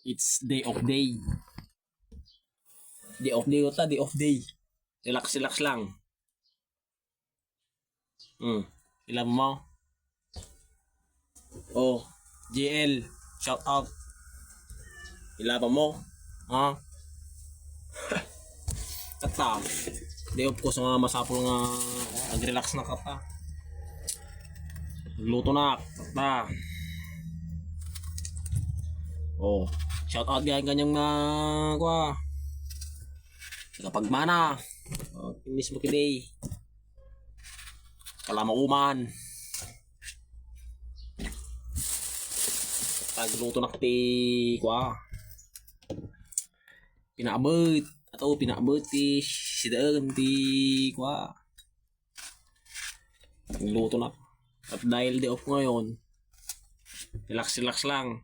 It's day of day. Day of day uta, day of day. Relax lang. Ilan mo? Oh, JL, shout out. Ilaban mo. Ha? Kata. Day off ko sa mga masapol nga nag-relax na kata. Nagluto na. Kata. Oh, shout out ganyang na kwa. Nagapagmana. Oh, mismo kiday. Kalamauman. Pagluto na kati kwa. Pinaabot atau pinaabot ti sidaan ti kwa. Nagluto na. At dahil day off ngayon, relax lang.